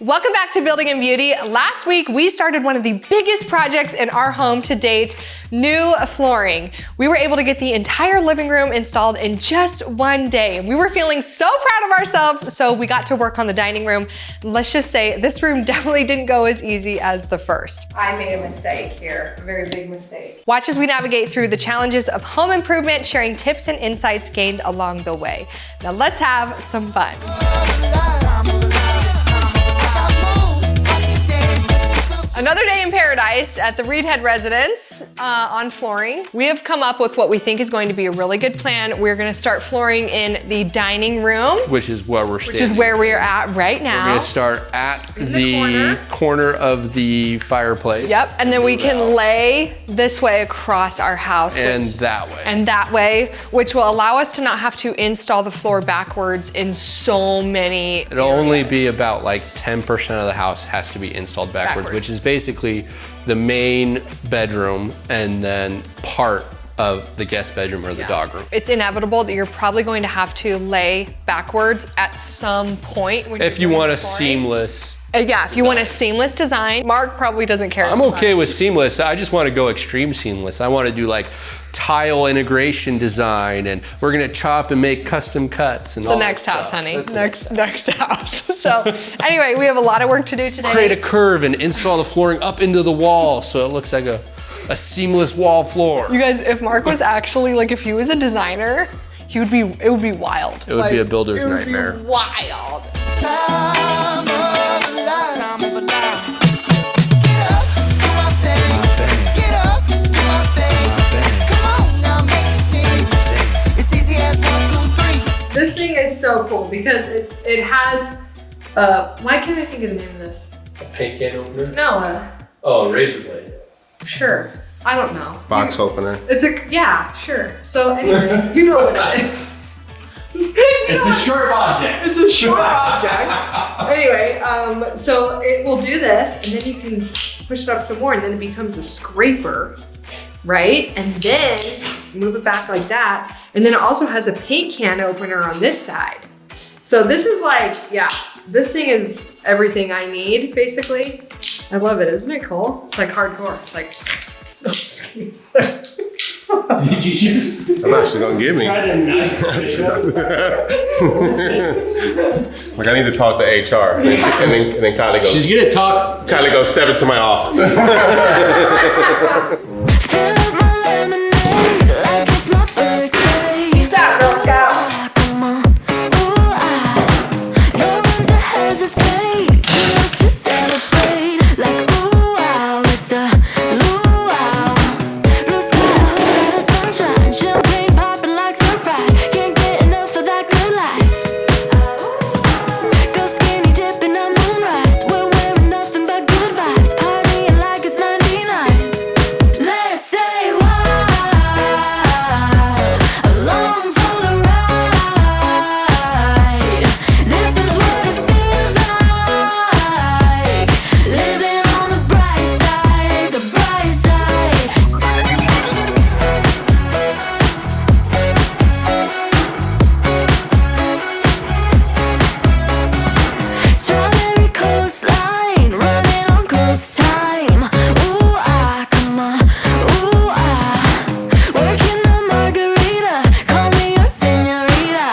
Welcome back to Building and Beauty. Last week, we started one of the biggest projects in our home to date, new flooring. We were able to get the entire living room installed in just one day. We were feeling so proud of ourselves, so we got to work on the dining room. Let's just say this room definitely didn't go as easy as the first. I made a mistake here, a very big mistake. Watch as we navigate through the challenges of home improvement, sharing tips and insights gained along the way. Now let's have some fun. Another day in paradise at the Reedhead residence on flooring. We have come up with what we think is going to be a really good plan. We're gonna start flooring in the dining room. Which is where we're standing. Which is where we are at right now. We're gonna start at the corner of the fireplace. Yep, and then we can lay this way across our house. And that way. And that way, which will allow us to not have to install the floor backwards in so many It'll only be about like 10% of the house has to be installed backwards, which is basically the main bedroom and then part of the guest bedroom or the dog room. It's inevitable that you're probably going to have to lay backwards at some point. If you want a seamless if you want a seamless design. Mark probably doesn't care. I'm okay with seamless. I just want to go extreme seamless. I want to do like tile integration design, and we're gonna chop and make custom cuts and all that next house, stuff. honey. Next house. So anyway, we have a lot of work to do today. Create a curve and install the flooring up into the wall so it looks like a seamless wall floor. You guys, if Mark was actually like, if he was a designer, it would be wild. It would be a builder's nightmare. It would be wild. Time of a life. Get up, do my thing. Get up, do my thing. Come on now, make a scene. It's easy as 1, 2, 3. This thing is so cool because it has, why can't I think of the name of this? A paint can opener? No, Oh, a razor blade. sure. I don't know. Box opener. It's yeah, sure. So anyway, you know what it is. It's a sharp object. It's a sharp object. Anyway, so it will do this, and then you can push it up some more, and then it becomes a scraper, right? And then move it back like that. And then it also has a paint can opener on this side. So this is like, this thing is everything I need, basically. I love it, isn't it cool? It's like hardcore. It's like, no, just kidding. Did you just I'm actually gonna give me. try to knife fish up? Like I need to talk to HR, and then Kylie goes. She's gonna talk. Kylie goes, step into my office. Fill up my lemonade like it's my birthday. Peace out, Girl Scout. Come on, ooh, no room to hesitate. Let's just celebrate like ooh, wow, it's a luau. Blue sky, a whole lot of sunshine, champagne popping like surprise. Can't get enough of that good life. Go skinny dipping on moonrise. We're wearing nothing but good vibes, partying like it's 99. Let's say wow, along for the ride. This is what it feels like, living on the bright side, the bright side. Strawberry coastline, running on ghost time. Ooh ah, come on, ooh ah, working the margarita. Call me your señorita.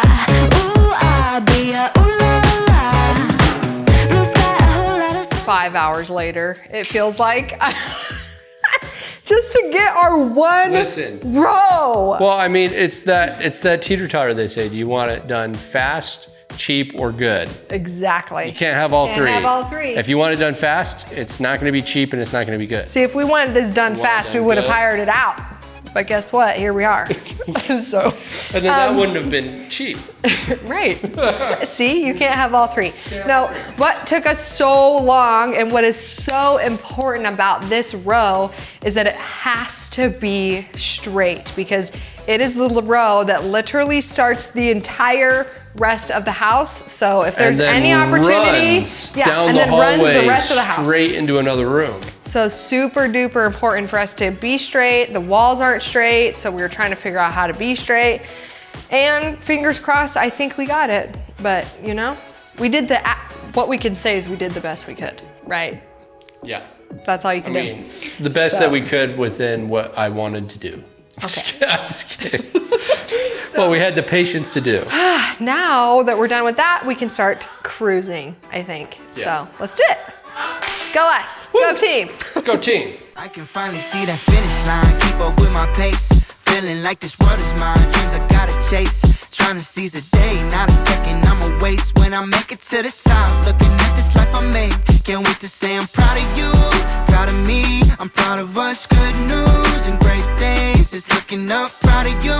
Ooh ah, be a ooh la la. Blue sky, a whole lot of 5 hours later, it feels like. Just to get our one Listen. row. Well, I mean, it's that teeter-totter they say. Do you want it done fast, cheap, or good? Exactly. You can't have all three. Can't have all three. If you want it done fast, it's not gonna be cheap and it's not gonna be good. See, if we wanted this done want it fast, we done would have good. hired it out. But guess what? Here we are. So, And then that wouldn't have been cheap. right. See, you can't have all three. No, what took us so long and what is so important about this row is that it has to be straight because it is the row that literally starts the entire rest of the house. So if there's and then any opportunity, runs down and the then runs hallway the rest of the house. straight into another room. So super duper important for us to be straight. The walls aren't straight, so we were trying to figure out how to be straight. And fingers crossed, I think we got it. But you know, we did the what we can say is we did the best we could, right? Yeah. That's all you I can mean, do. the best So- that we could within what I wanted to do. Okay. Just kidding. Well, we had the patience to do. Now that we're done with that, we can start cruising, I think. Yeah. So let's do it. Go us. Go team. Go team. I can finally see that finish line, keep up with my pace. Feeling like this world is mine, dreams I gotta chase. Trying to seize a day, not a second I'ma waste. When I make it to the top, looking at this life I made. Can't wait to say I'm proud of you, proud of me. I'm proud of us, good news and great days. It's looking up, proud of you,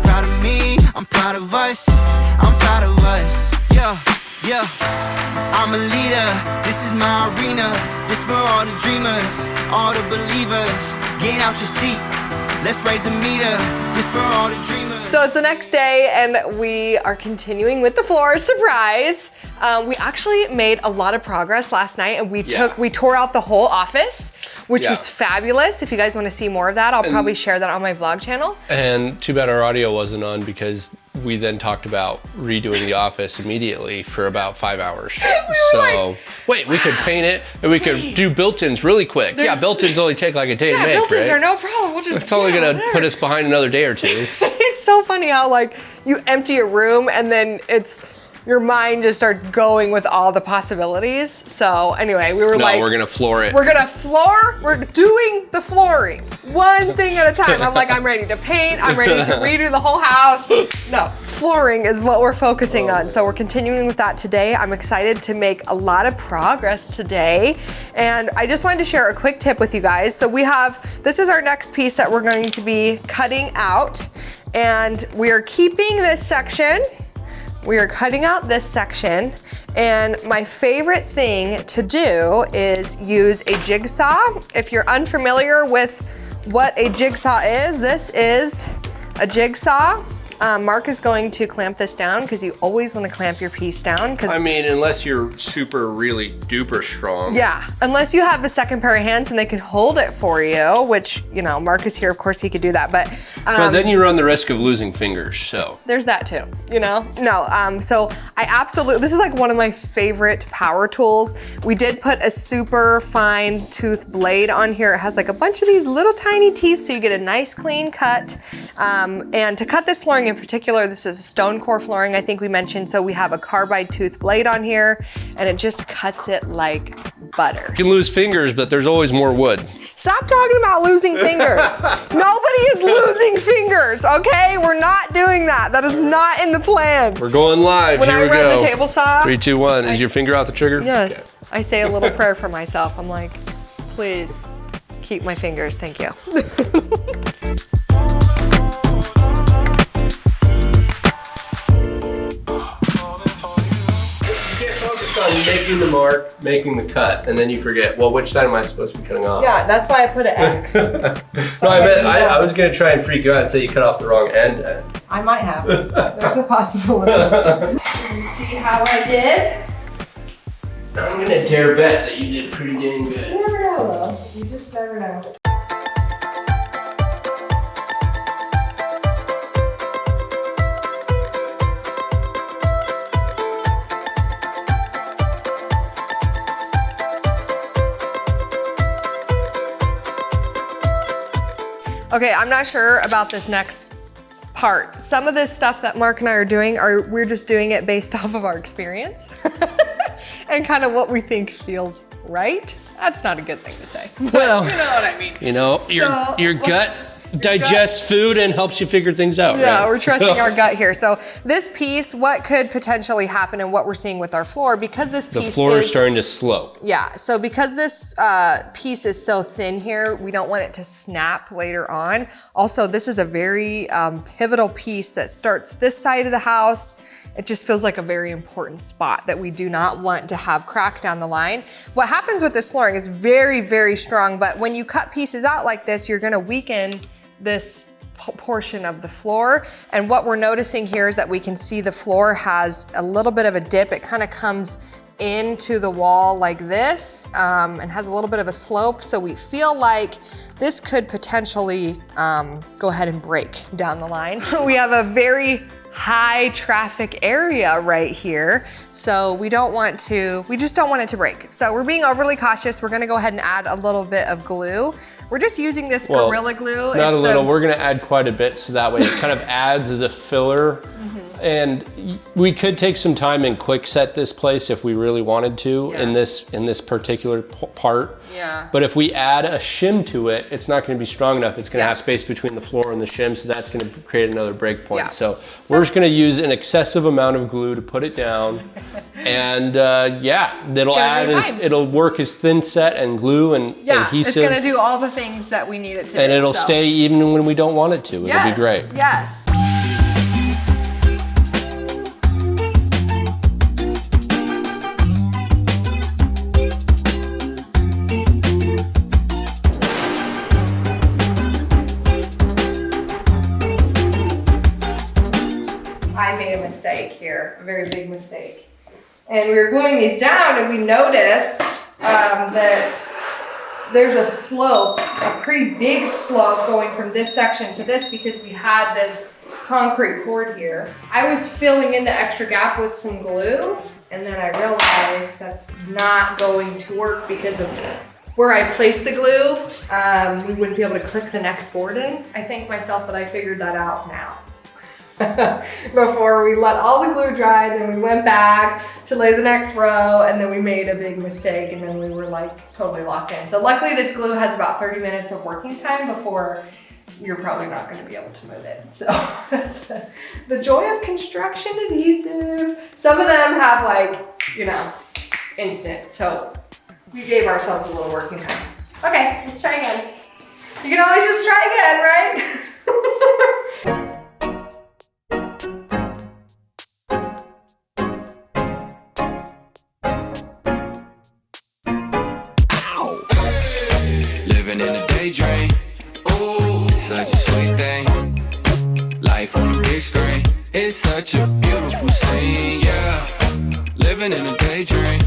proud of me. I'm proud of us, I'm proud of us. Yeah, yeah. I'm a leader, this is my arena. This for all the dreamers, all the believers. Get out your seat, let's raise a meter. This for all the dreamers. So it's the next day and we are continuing with the floor. Surprise! We actually made a lot of progress last night and we tore out the whole office, which was fabulous. If you guys want to see more of that, I'll probably share that on my vlog channel. And too bad our audio wasn't on because we then talked about redoing the office immediately for about 5 hours. Wait, we could paint it and we could do built-ins really quick. Yeah, built-ins only take like a day to make, right? Built-ins are no problem. We'll just It's only gonna put us behind another day or two. It's so funny how like you empty a room and then your mind just starts going with all the possibilities. So anyway, we were we're gonna floor it. We're doing the flooring. One thing at a time. I'm like, I'm ready to paint. I'm ready to redo the whole house. No, flooring is what we're focusing on. So we're continuing with that today. I'm excited to make a lot of progress today. And I just wanted to share a quick tip with you guys. So this is our next piece that we're going to be cutting out. And we are keeping this section. We are cutting out this section, and my favorite thing to do is use a jigsaw. If you're unfamiliar with what a jigsaw is, this is a jigsaw. Mark is going to clamp this down because you always want to clamp your piece down. I mean, unless you're super really duper strong. Yeah, unless you have a second pair of hands and they can hold it for you, which, you know, Mark is here, of course he could do that, but then you run the risk of losing fingers, so. There's that too, you know? No, so this is like one of my favorite power tools. We did put a super fine tooth blade on here. It has like a bunch of these little tiny teeth so you get a nice clean cut. And to cut this flooring in particular, this is stone core flooring, I think we mentioned, so we have a carbide tooth blade on here and it just cuts it like butter. You can lose fingers, but there's always more wood. Stop talking about losing fingers. Nobody is losing fingers, okay? We're not doing that. That is not in the plan. We're going live, When here I we run go. the table saw, 3, 2, 1, is your finger out the trigger? yes, I say a little prayer for myself. I'm like, please keep my fingers, thank you. On making the mark, making the cut, and then you forget, well, which side am I supposed to be cutting off? Yeah, that's why I put an X. No, I was gonna try and freak you out and say you cut off the wrong end. I might have. There's a possibility. Let me see how I did. I'm gonna dare bet that you did pretty dang good. You never know though. You just never know. Okay, I'm not sure about this next part. Some of this stuff that Mark and I are doing, we're just doing it based off of our experience and kind of what we think feels right. That's not a good thing to say. Well, you know what I mean. You know, your gut digests food and helps you figure things out. Yeah, right? we're trusting our gut here. So this piece, what could potentially happen and what we're seeing with our floor, because this piece the floor is starting to slope. Yeah, so because this piece is so thin here, we don't want it to snap later on. Also, this is a very pivotal piece that starts this side of the house. It just feels like a very important spot that we do not want to have crack down the line. What happens with this flooring is very, very strong, but when you cut pieces out like this, you're gonna weaken this portion of the floor. And what we're noticing here is that we can see the floor has a little bit of a dip. It kind of comes into the wall like this and has a little bit of a slope. So we feel like this could potentially go ahead and break down the line. We have a very high traffic area right here. So we just don't want it to break. So we're being overly cautious. We're gonna go ahead and add a little bit of glue. We're just using this Gorilla Glue. Not a little, we're gonna add quite a bit so that way it kind of adds as a filler. And we could take some time and quick set this place if we really wanted to in this particular part. Yeah. But if we add a shim to it, it's not going to be strong enough. It's going to have space between the floor and the shim, so that's going to create another break point. Yeah. So we're just going to use an excessive amount of glue to put it down, and it'll work as thin set and glue and adhesive. It's going to do all the things that we need it to do. And it'll stay even when we don't want it to. It'll be great. Yes. I made a mistake here, a very big mistake. And we were gluing these down and we noticed that there's a slope, a pretty big slope going from this section to this because we had this concrete board here. I was filling in the extra gap with some glue and then I realized that's not going to work because of where I placed the glue. We wouldn't be able to click the next board in. I thank myself that I figured that out now. Before we let all the glue dry, then we went back to lay the next row and then we made a big mistake and then we were like totally locked in. So luckily this glue has about 30 minutes of working time before you're probably not going to be able to move it. So that's the joy of construction adhesive. Some of them have like, instant. So we gave ourselves a little working time. Okay, let's try again. You can always just try again, right? Living in a daydream, ooh, such a sweet thing. Life on the big screen, it's such a beautiful scene, yeah. Living in a daydream,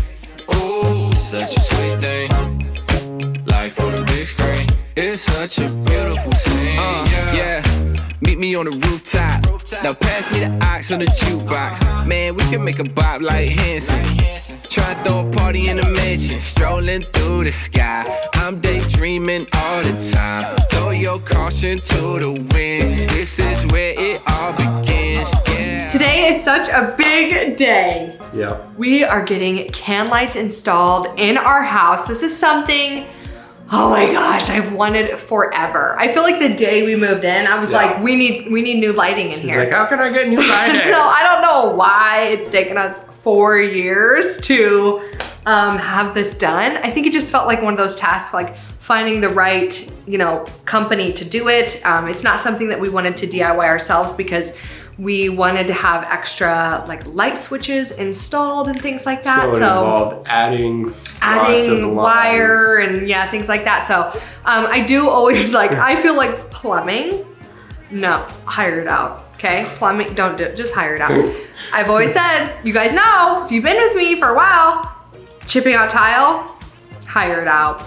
ooh, such a sweet thing. Life on the big screen, it's such a beautiful scene, yeah. Meet me on the rooftop. Now pass me the ox on the jukebox. Man, we can make a bop like Hanson. Try to throw a party in the mansion. Strolling through the sky. I'm daydreaming all the time. Throw your caution to the wind. This is where it all begins. Yeah. Today is such a big day. Yeah. We are getting can lights installed in our house. This is something, oh my gosh, I've wanted forever. I feel like the day we moved in, I was like, we need new lighting in here. She's like, how can I get new lighting? So I don't know why it's taken us 4 years to have this done. I think it just felt like one of those tasks, like finding the right, company to do it. It's not something that we wanted to DIY ourselves because we wanted to have extra like light switches installed and things like that. So it involved adding wire and things like that. So I do always I feel like plumbing, no, hire it out, okay? Plumbing, don't do it, just hire it out. I've always said, you guys know, if you've been with me for a while, chipping out tile, hire it out.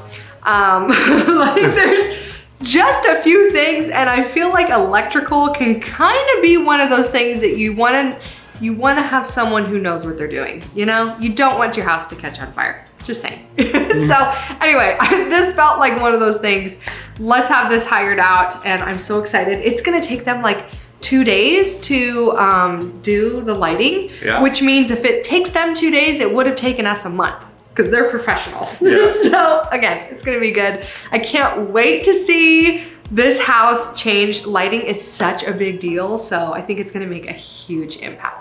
There's just a few things, and I feel like electrical can kind of be one of those things that you want to have someone who knows what they're doing, You don't want your house to catch on fire, just saying. So anyway, this felt like one of those things. Let's have this hired out, and I'm so excited. It's gonna take them like 2 days to do the lighting, which means if it takes them 2 days, it would have taken us a month, because they're professionals. Yeah. So again, it's gonna be good. I can't wait to see this house change. Lighting is such a big deal, so I think it's gonna make a huge impact.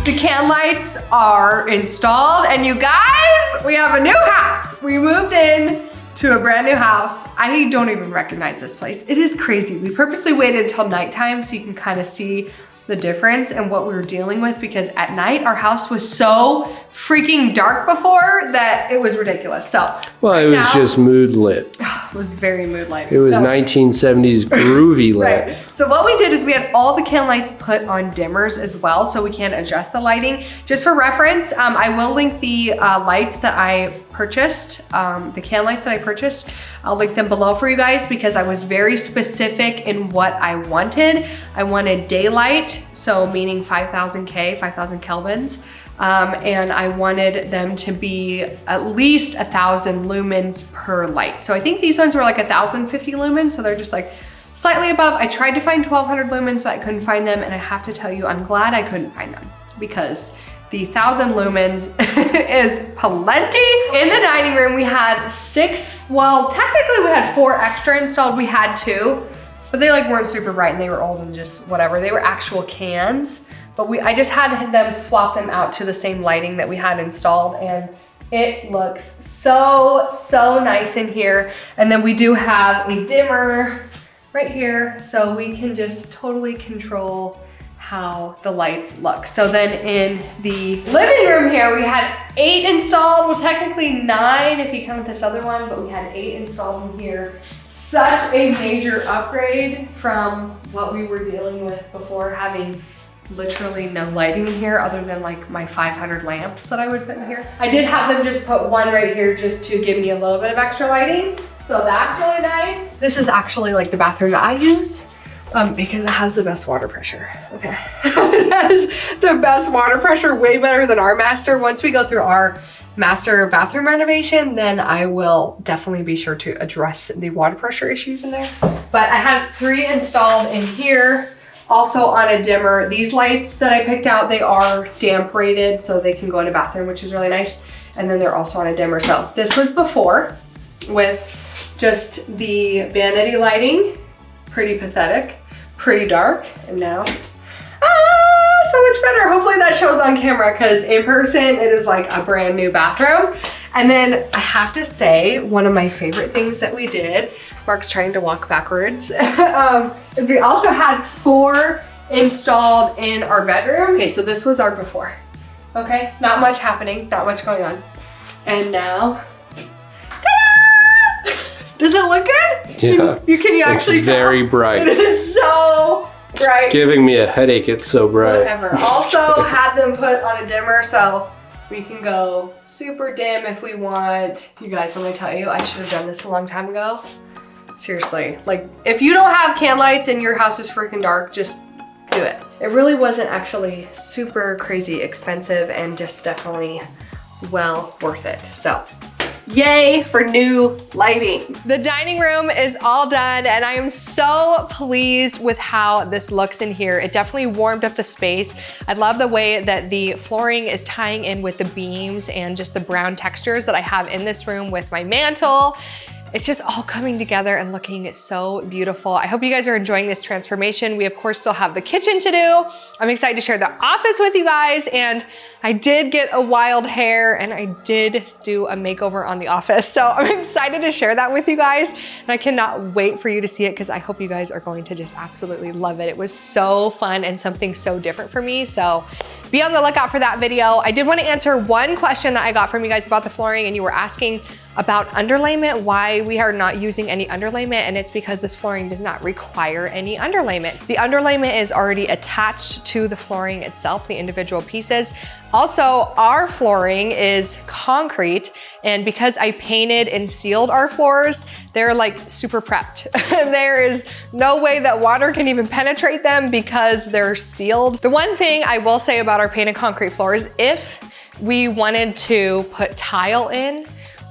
The can lights are installed, and you guys, we have a new house. We moved in to a brand new house. I don't even recognize this place. It is crazy. We purposely waited until nighttime so you can kind of see the difference and what we were dealing with, because at night our house was so freaking dark before that it was ridiculous. So Well, it was now- just mood lit. it was very mood lighting. It was So- 1970s groovy lit. Right. So what we did is we had all the can lights put on dimmers as well, so we can adjust the lighting. Just for reference, I will link the lights that I purchased, the can lights that I purchased. I'll link them below for you guys because I was very specific in what I wanted. I wanted daylight, so meaning 5000 kelvins. And I wanted them to be at least 1000 lumens per light. So I think these ones were like 1050 lumens, so they're just like slightly above. I tried to find 1200 lumens, but I couldn't find them. And I have to tell you, I'm glad I couldn't find them because the 1000 lumens is plenty. In the dining room, we had 6, well, technically we had 4 extra installed. We had 2, but they like weren't super bright and they were old and just whatever. They were actual cans. But I just had them swap them out to the same lighting that we had installed, and it looks so, so nice in here. And then we do have a dimmer right here, so we can just totally control how the lights look. So then in the living room here, we had 8 installed, well technically 9 if you count this other one, but we had 8 installed in here. Such a major upgrade from what we were dealing with before, having literally no lighting in here other than like my 500 lamps that I would put in here. I did have them just put one right here just to give me a little bit of extra lighting. So that's really nice. This is actually like the bathroom that I use because it has the best water pressure. Okay, it has the best water pressure, way better than our master. Once we go through our master bathroom renovation, then I will definitely be sure to address the water pressure issues in there. But I had 3 installed in here. Also on a dimmer, these lights that I picked out, they are damp rated, so they can go in a bathroom, which is really nice. And then they're also on a dimmer. So this was before with just the vanity lighting, pretty pathetic, pretty dark. And now, so much better. Hopefully that shows on camera because in person, it is like a brand new bathroom. And then I have to say, one of my favorite things that we did, Mark's trying to walk backwards, is we also had 4 installed in our bedroom. Okay, so this was our before. Okay, not much happening, not much going on. And now, ta-da! Does it look good? Yeah. Can you actually It's very tell? bright. It is so bright. Giving me a headache, it's so bright. Whatever. Also had them put on a dimmer, so we can go super dim if we want. You guys, let me tell you, I should have done this a long time ago. Seriously, like if you don't have can lights and your house is freaking dark, just do it. It really wasn't actually super crazy expensive and just definitely well worth it. So yay for new lighting. The dining room is all done and I am so pleased with how this looks in here. It definitely warmed up the space. I love the way that the flooring is tying in with the beams and just the brown textures that I have in this room with my mantle. It's just all coming together and looking so beautiful. I hope you guys are enjoying this transformation. We of course still have the kitchen to do. I'm excited to share the office with you guys, and I did get a wild hair and I did do a makeover on the office. So I'm excited to share that with you guys, and I cannot wait for you to see it because I hope you guys are going to just absolutely love it. It was so fun and something so different for me. So be on the lookout for that video. I did want to answer one question that I got from you guys about the flooring, and you were asking about underlayment, why we are not using any underlayment, and it's because this flooring does not require any underlayment. The underlayment is already attached to the flooring itself, the individual pieces. Also, our flooring is concrete, and because I painted and sealed our floors, they're like super prepped. There is no way that water can even penetrate them because they're sealed. The one thing I will say about our painted concrete floors, if we wanted to put tile in,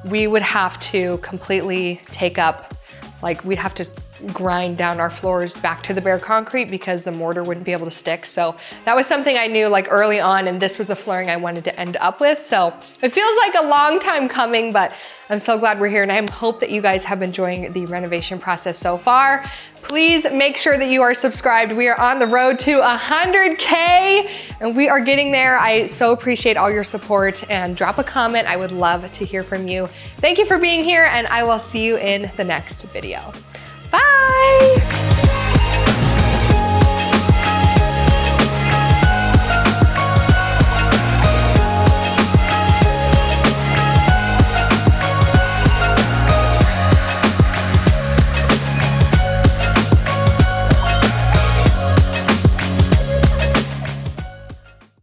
we would have to completely take up, like we'd have to grind down our floors back to the bare concrete because the mortar wouldn't be able to stick. So that was something I knew like early on, and this was the flooring I wanted to end up with. So it feels like a long time coming, but I'm so glad we're here, and I hope that you guys have been enjoying the renovation process so far. Please make sure that you are subscribed. We are on the road to 100K and we are getting there. I so appreciate all your support, and drop a comment. I would love to hear from you. Thank you for being here, and I will see you in the next video. Bye.